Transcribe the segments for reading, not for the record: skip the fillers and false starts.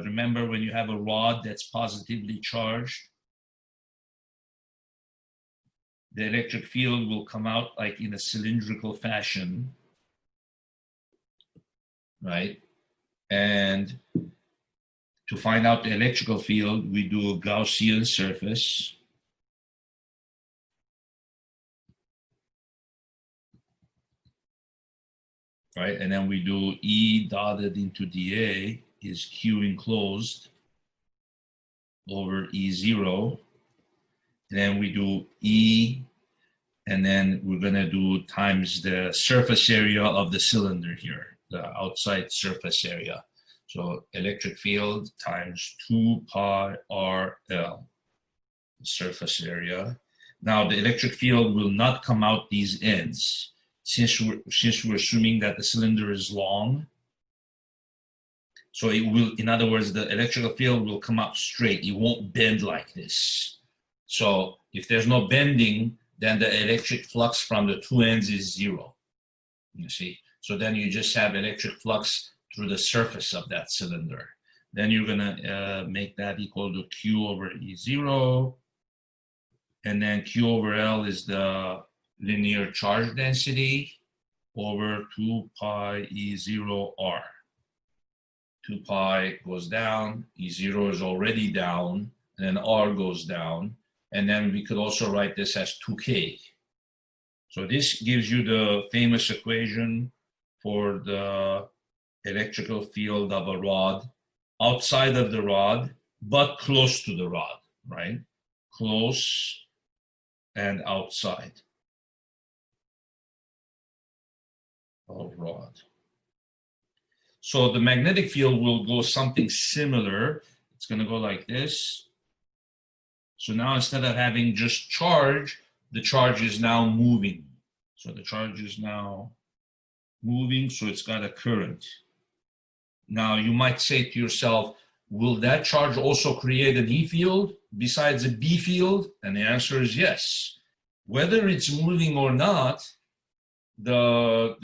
remember when you have a rod that's positively charged, the electric field will come out like in a cylindrical fashion, right? And to find out the electrical field, we do a Gaussian surface. Right, and then we do E dotted into dA is Q enclosed over E0. And then we do E, and then we're gonna do times the surface area of the cylinder here, the outside surface area. So electric field times 2 pi RL, the surface area. Now the electric field will not come out these ends. Since we're assuming that the cylinder is long, so it will, in other words, the electrical field will come out straight. It won't bend like this. So if there's no bending, then the electric flux from the two ends is 0. You see? So then you just have electric flux through the surface of that cylinder. Then you're gonna make that equal to Q over E0. And then Q over L is the linear charge density over 2 pi E0 R. 2 pi goes down, E0 is already down, and then R goes down. And then we could also write this as 2K. So this gives you the famous equation for the electrical field of a rod outside of the rod, but close to the rod, right? Close and outside of rod. So the magnetic field will go something similar. It's going to go like this. So now instead of having just charge, the charge is now moving. So the charge is now moving, so it's got a current. Now you might say to yourself, will that charge also create an E field besides a B field? And the answer is yes. Whether it's moving or not, the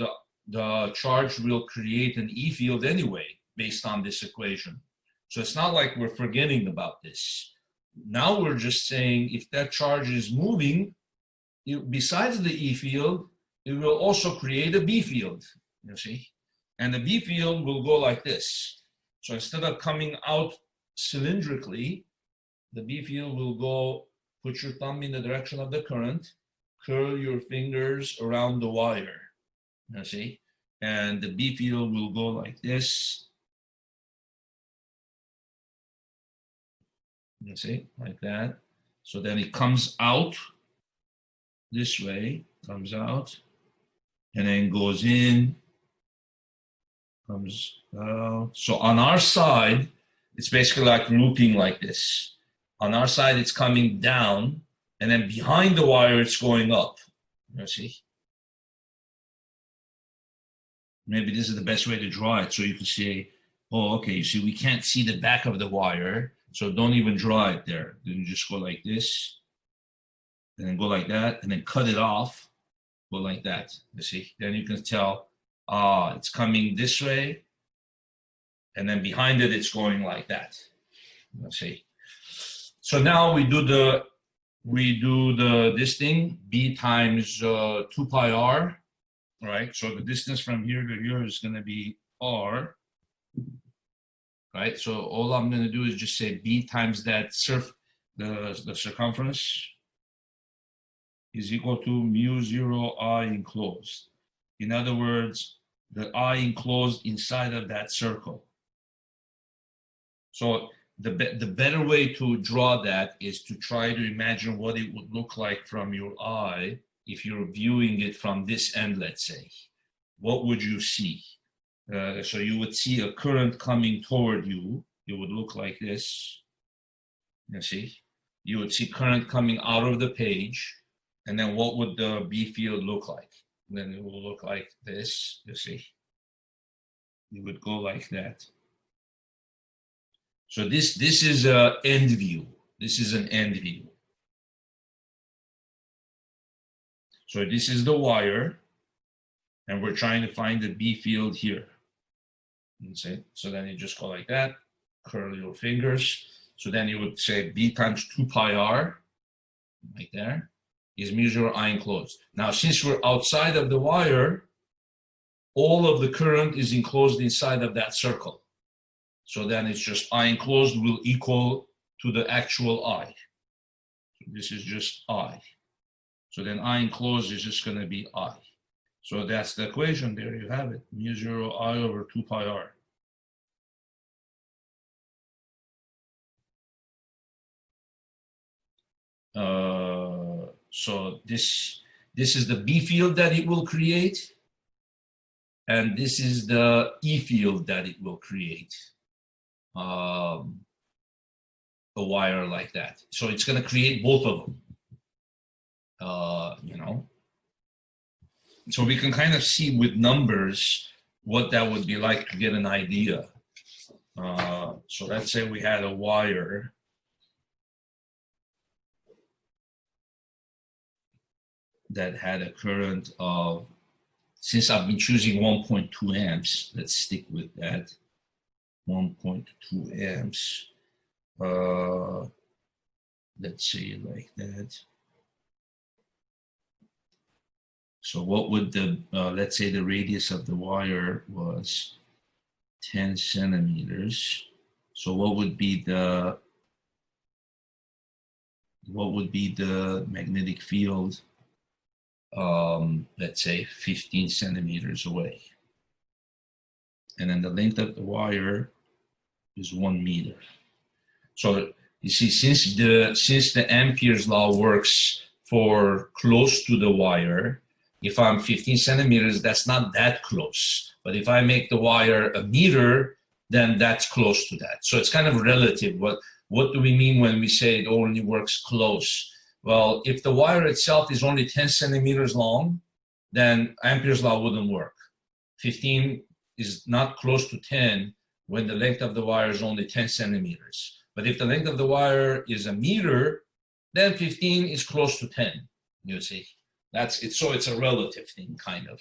charge will create an E field anyway, based on this equation. So it's not like we're forgetting about this. Now we're just saying if that charge is moving, besides the E field, it will also create a B field, you see? And the B field will go like this. So instead of coming out cylindrically, the B field will go, put your thumb in the direction of the current, curl your fingers around the wire, you see? And the B field will go like this. You see, like that. So then it comes out this way, comes out, and then goes in, comes out. So on our side, it's basically like looping like this. On our side, it's coming down, and then behind the wire, it's going up. You see? Maybe this is the best way to draw it, so you can say, oh, okay, you see, we can't see the back of the wire, so don't even draw it there. Then you just go like this, and then go like that, and then cut it off, go like that, you see? Then you can tell, it's coming this way, and then behind it, it's going like that, you see? So now we do this thing, B times 2 pi R, right? So the distance from here to here is going to be R, right? So all I'm going to do is just say B times that the circumference is equal to mu 0 I enclosed. In other words, the I enclosed inside of that circle. So the better way to draw that is to try to imagine what it would look like from your eye if you're viewing it from this end, let's say. What would you see? So you would see a current coming toward you. It would look like this. You see? You would see current coming out of the page. And then what would the B field look like? And then it will look like this, you see? It would go like that. So this is an end view. This is an end view. So this is the wire, and we're trying to find the B field here. So then you just go like that, curl your fingers. So then you would say B times 2 pi r, right there, is mu 0 I enclosed. Now, since we're outside of the wire, all of the current is enclosed inside of that circle. So then it's just I enclosed will equal to the actual I. So this is just I. So then I enclosed is just going to be I. So that's the equation. There you have it. Mu 0 I over 2 pi r. So this is the B field that it will create. And this is the E field that it will create. A wire like that. So it's going to create both of them. You know. So we can kind of see with numbers what that would be like to get an idea. So let's say we had a wire that had a current of, since I've been choosing 1.2 amps, let's stick with that, 1.2 amps. Let's say it like that. So what would the, let's say the radius of the wire was 10 centimeters. So what would be the magnetic field, let's say 15 centimeters away? And then the length of the wire is 1 meter. So you see, since the Ampere's law works for close to the wire, if I'm 15 centimeters, that's not that close. But if I make the wire a meter, then that's close to that. So it's kind of relative. What do we mean when we say it only works close? Well, if the wire itself is only 10 centimeters long, then Ampere's law wouldn't work. 15 is not close to 10 when the length of the wire is only 10 centimeters. But if the length of the wire is a meter, then 15 is close to 10, you see. That's it. So it's a relative thing, kind of.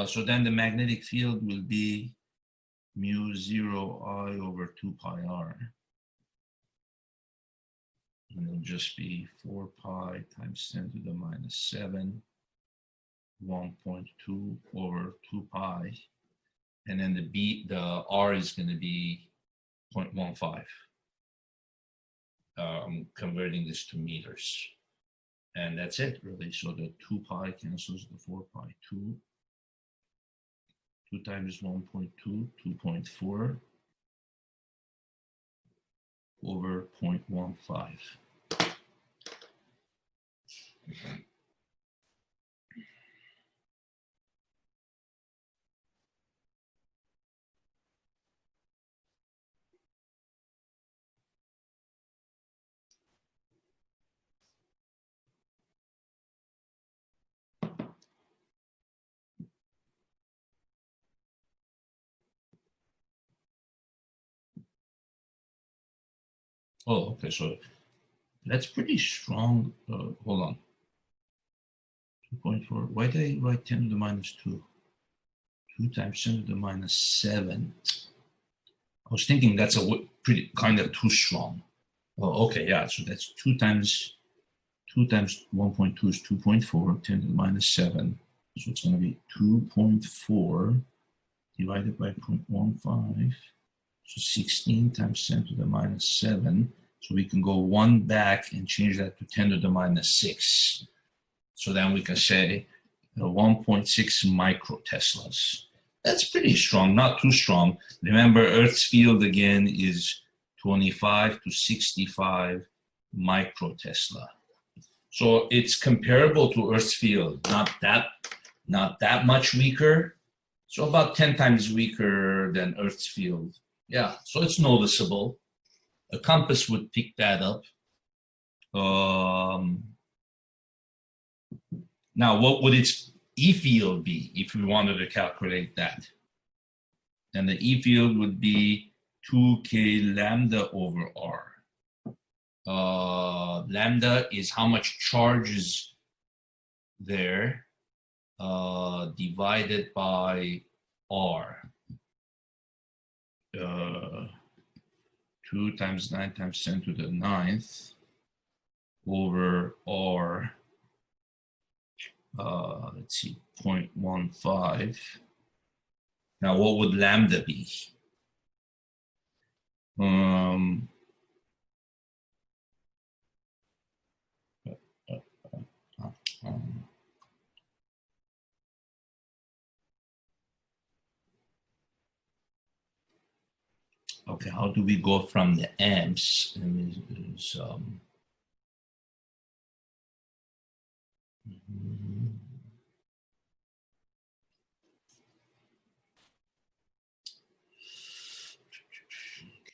So then the magnetic field will be mu 0 I over 2 pi r. And it'll just be 4 pi times 10 to the minus 7, 1.2 over 2 pi. And then the r is going to be 0.15. I'm converting this to meters. And that's it, really. So the 2 pi cancels the 4 pi. 2 times 1.2, 2.4 over 0.15. Oh, okay, so that's pretty strong. Hold on. 2.4. Why did I write 10 to the minus 2? 2 times 10 to the minus 7. I was thinking that's a pretty kind of too strong. Oh, okay, yeah. So that's 2 times 1.2 is 2.4. 10 to the minus 7. So it's going to be 2.4 divided by 0.15. So 16 times 10 to the minus 7. So we can go 1 back and change that to 10 to the minus 6. So then we can say 1.6 microteslas. That's pretty strong, not too strong. Remember, Earth's field again is 25 to 65 microtesla. So it's comparable to Earth's field, not that much weaker. So about 10 times weaker than Earth's field. Yeah, so it's noticeable. A compass would pick that up. Now, what would its E field be if we wanted to calculate that? And the E field would be 2k lambda over r. Lambda is how much charge is there divided by r. 2 times 9 times 10 to the 9th over R, let's see, 0.15. Now, what would lambda be? Okay, how do we go from the amps?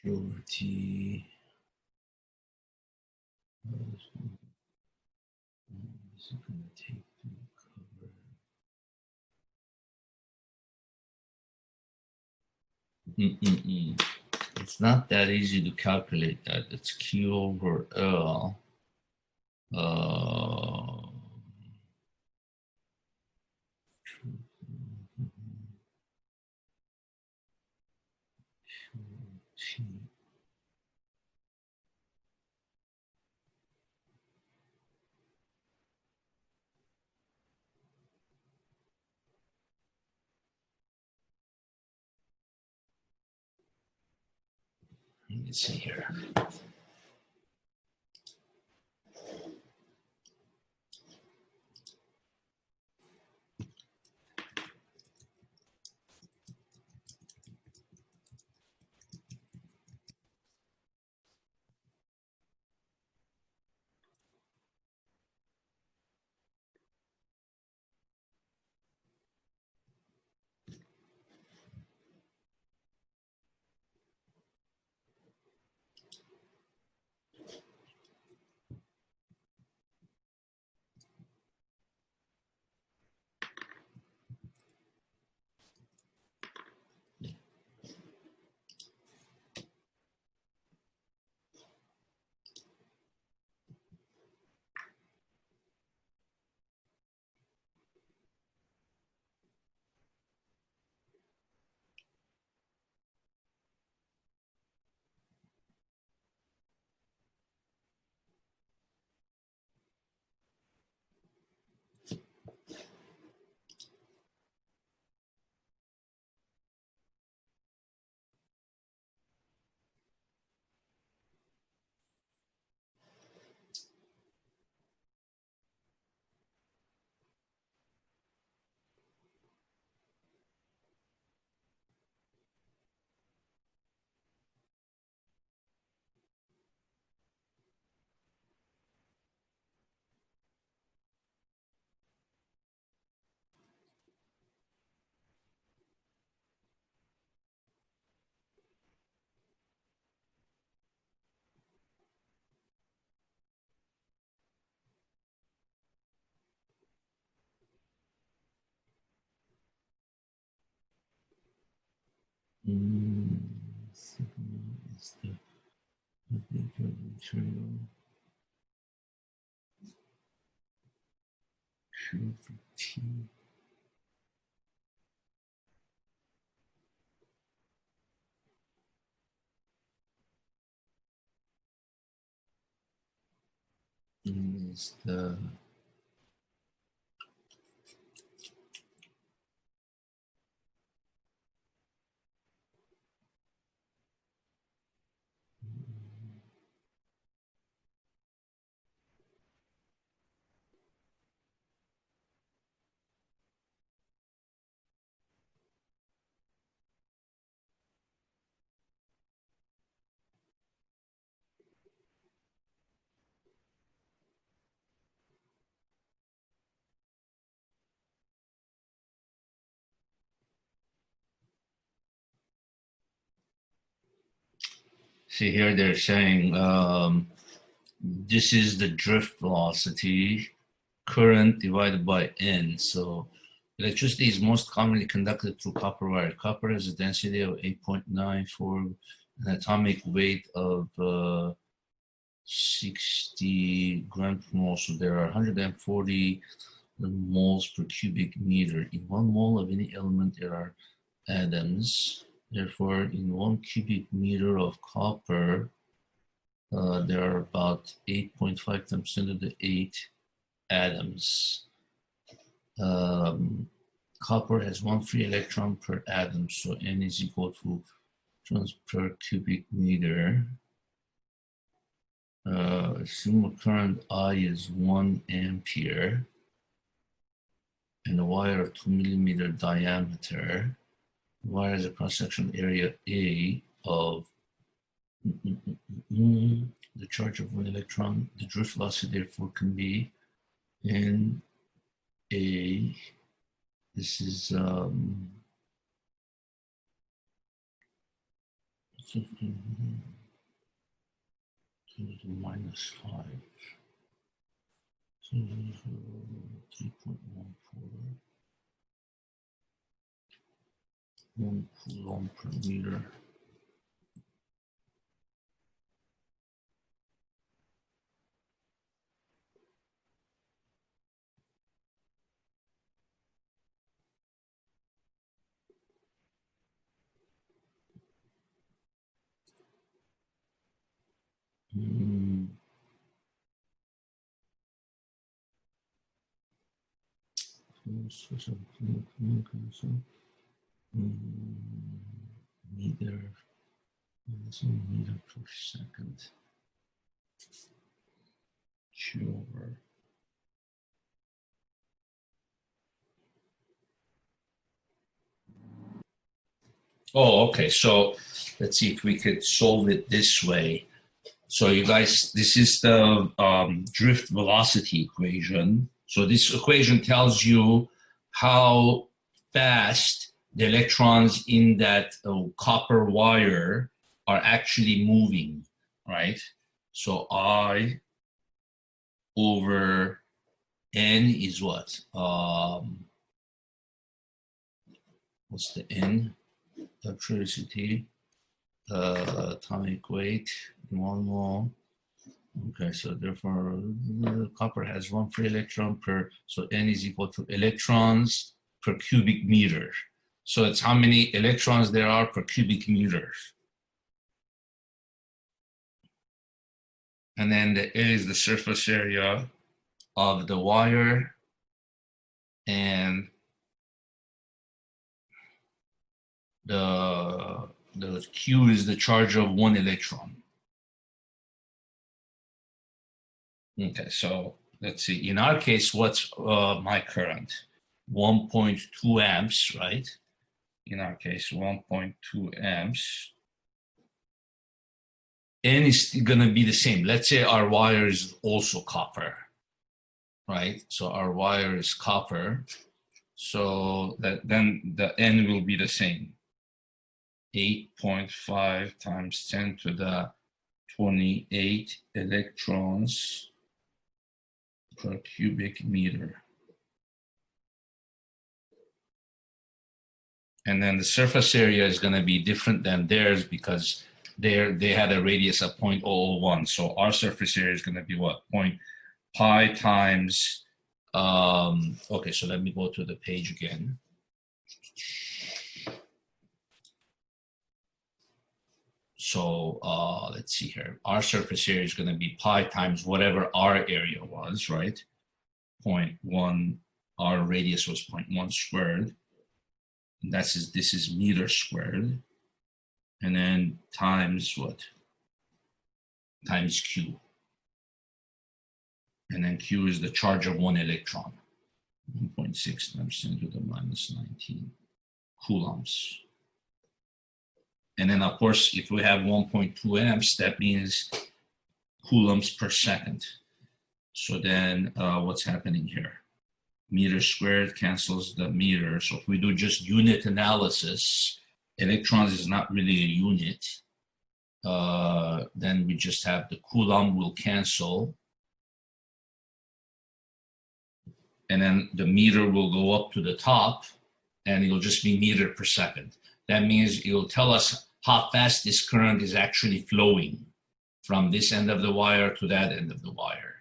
Q over T. Is it going to take to cover? It's not that easy to calculate that. It's Q over L. Let me see here. Is the material Q for T. Is the see here they're saying this is the drift velocity, current divided by N. So electricity is most commonly conducted through copper wire. Copper has a density of 8.94, an atomic weight of 60 grams per mole. So there are 140 moles per cubic meter. In 1 mole of any element, there are atoms. Therefore, in 1 cubic meter of copper, there are about 8.5 times 10 to the 8 atoms. Copper has 1 free electron per atom, so N is equal to electrons per cubic meter. Assume current I is 1 ampere and a wire of 2 millimeter diameter. The wire has a cross-section area A of the charge of 1 electron. The drift velocity therefore can be N A. This is minus 5. 3.14. 1 coulomb per meter. Meter per second. Q over. Oh, okay. So let's see if we could solve it this way. So you guys, this is the drift velocity equation. So this equation tells you how fast the electrons in that copper wire are actually moving, right? So I over N is what? What's the N? Electricity, atomic weight, 1 mole. Okay, so therefore, copper has 1 free electron per, so N is equal to electrons per cubic meter. So it's how many electrons there are per cubic meter. And then the A is the surface area of the wire, and the Q is the charge of 1 electron. Okay, so let's see. In our case, what's my current? 1.2 amps, right? In our case, 1.2 amps. N is going to be the same. Let's say our wire is also copper, right? So our wire is copper. So that then the N will be the same. 8.5 times 10 to the 28 electrons per cubic meter. And then the surface area is going to be different than theirs because they had a radius of 0.001. So our surface area is going to be what? Pi times, okay, so let me go to the page again. So let's see here. Our surface area is going to be pi times whatever our area was, right? 0.1, our radius was 0.1 squared. And this is meter squared. And then times what? Times Q. And then Q is the charge of 1 electron. 1.6 times 10 to the minus 19 coulombs. And then, of course, if we have 1.2 amps, that means coulombs per second. So then what's happening here? Meter squared cancels the meter. So if we do just unit analysis, electrons is not really a unit. Then we just have the coulomb will cancel. And then the meter will go up to the top, and it'll just be meter per second. That means it'll tell us how fast this current is actually flowing from this end of the wire to that end of the wire.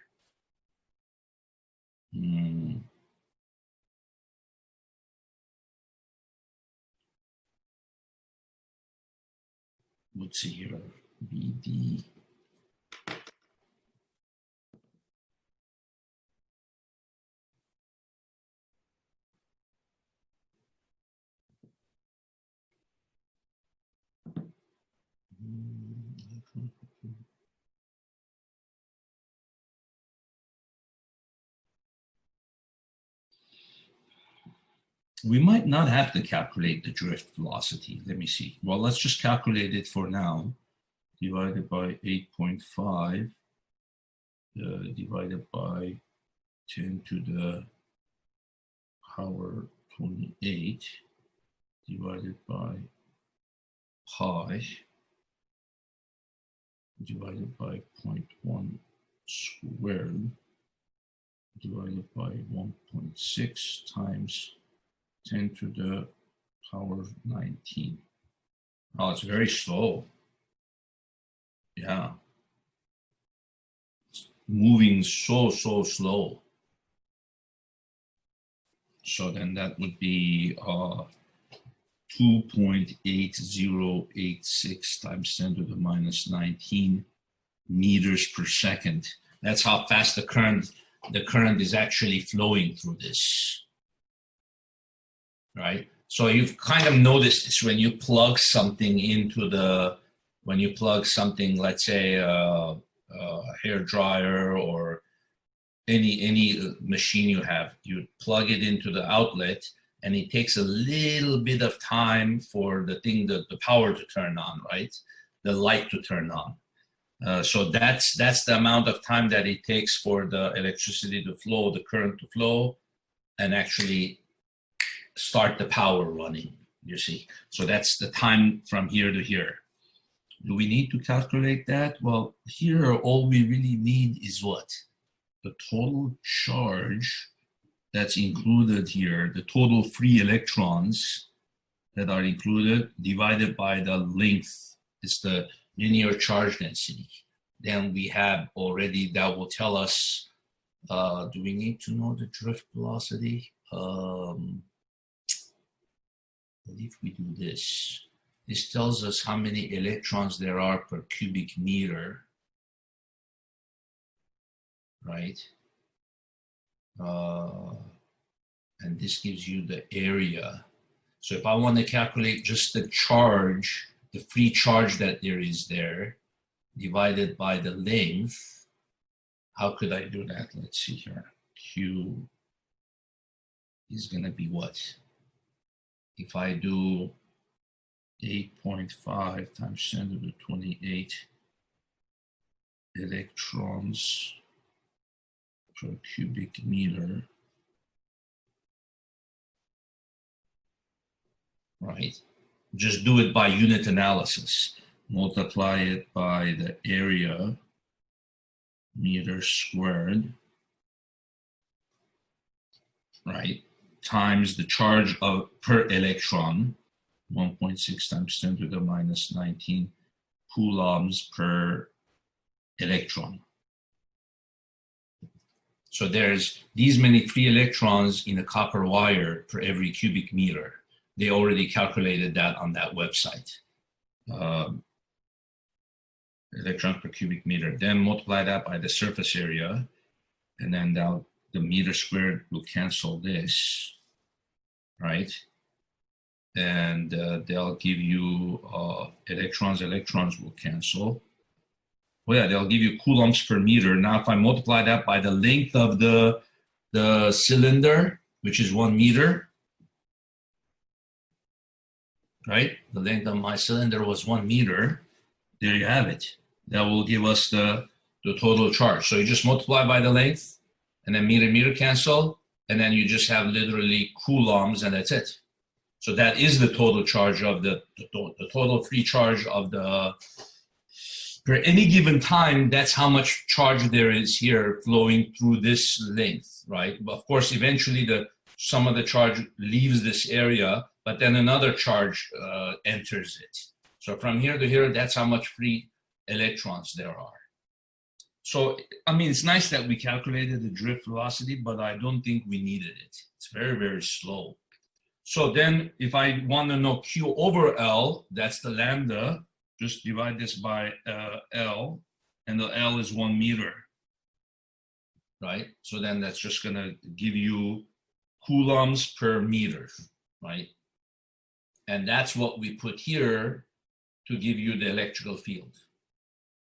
let's see here, BD. We might not have to calculate the drift velocity. Let me see. Well, let's just calculate it for now. Divided by 8.5, divided by 10 to the power 28, divided by pi, divided by 0.1 squared, divided by 1.6 times 10 to the power 19. Oh, it's very slow. Yeah. It's moving so slow. So then that would be 2.8086 times 10 to the minus 19 meters per second. That's how fast the current is actually flowing through this. Right? So you've kind of noticed this when you plug something into let's say a hair dryer or any machine you have, you plug it into the outlet and it takes a little bit of time for the power to turn on, right? The light to turn on. So that's the amount of time that it takes for the electricity to flow, the current to flow, and actually start the power running, you see. So that's the time from here to here. Do we need to calculate that? Well, here all we really need is what? The total charge that's included here, the total free electrons that are included divided by the length. It's the linear charge density. Then we have already, that will tell us, do we need to know the drift velocity? If we do this, this tells us how many electrons there are per cubic meter, right? And this gives you the area. So if I want to calculate just the charge, the free charge that there is there, divided by the length, how could I do that? Let's see here. Q is going to be what? If I do 8.5 times 10 to the 28 electrons per cubic meter, right? Just do it by unit analysis. Multiply it by the area, meters squared, right? Times the charge per electron, 1.6 times 10 to the minus 19 coulombs per electron. So there's these many free electrons in a copper wire per every cubic meter. They already calculated that on that website. Electrons per cubic meter. Then multiply that by the surface area, and then the meter squared will cancel this, right? And they'll give you electrons will cancel. Well, yeah, they'll give you coulombs per meter. Now, if I multiply that by the length of the cylinder, which is 1 meter, right? The length of my cylinder was 1 meter. There you have it. That will give us the total charge. So you just multiply by the length, and then meter cancel, and then you just have literally coulombs, and that's it. So that is the total charge of the total free charge of the, for any given time, that's how much charge there is here flowing through this length, right? But of course, eventually some of the charge leaves this area, but then another charge enters it. So from here to here, that's how much free electrons there are. So, I mean, it's nice that we calculated the drift velocity, but I don't think we needed it. It's very, very slow. So then if I want to know Q over L, that's the lambda, just divide this by L, and the L is 1 meter, right? So then that's just gonna give you coulombs per meter, right? And that's what we put here to give you the electrical field.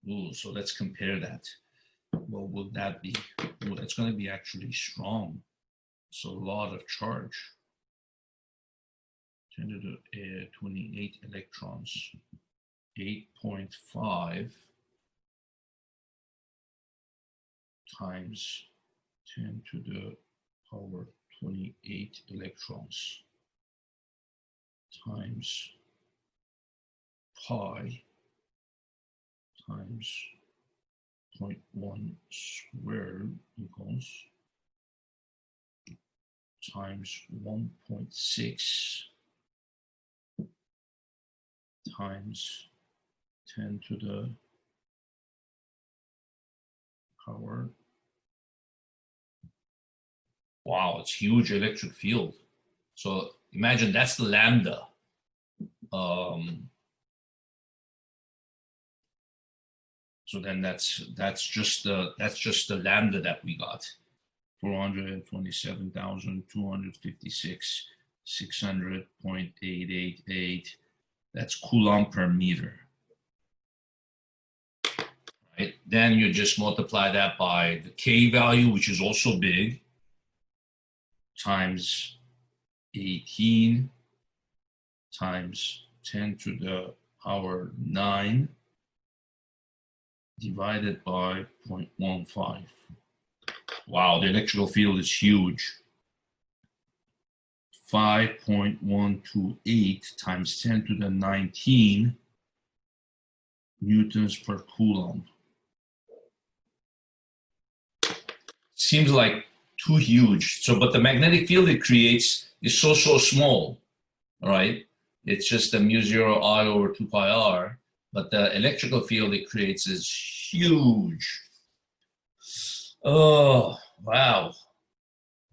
Ooh, so let's compare that. What will that be? Ooh, that's going to be actually strong. So a lot of charge. 10 to the 28 electrons. 8.5 times 10 to the power 28 electrons times pi times 0.1 squared equals times 1.6 times 10 to the power. Wow, it's huge electric field. So imagine that's the lambda. So then that's just the lambda that we got. 427,256, 600.888. That's coulomb per meter. Right? Then you just multiply that by the K value, which is also big, times 18 times 10 to the power 9 divided by 0.15. Wow, the electrical field is huge. 5.128 times 10 to the 19 newtons per coulomb. Seems like too huge. So, but the magnetic field it creates is so small, all right? It's just a mu0 I over 2 pi r, but the electrical field it creates is huge. Oh, wow.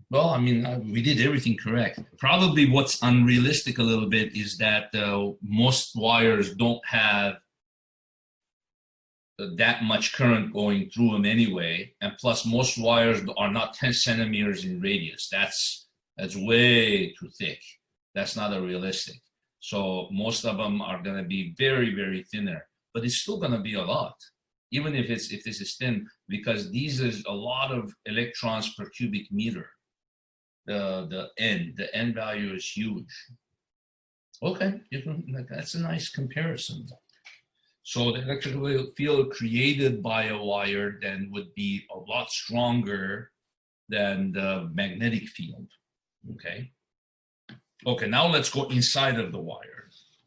Well, I mean, we did everything correct. Probably what's unrealistic a little bit is that most wires don't have that much current going through them anyway. And plus, most wires are not 10 centimeters in radius. That's way too thick. That's not a realistic. So most of them are going to be very, very thinner. But it's still going to be a lot, even if this is thin, because these is a lot of electrons per cubic meter. The N value is huge. Okay, that's a nice comparison. So the electrical field created by a wire then would be a lot stronger than the magnetic field. Okay. Okay, now let's go inside of the wire.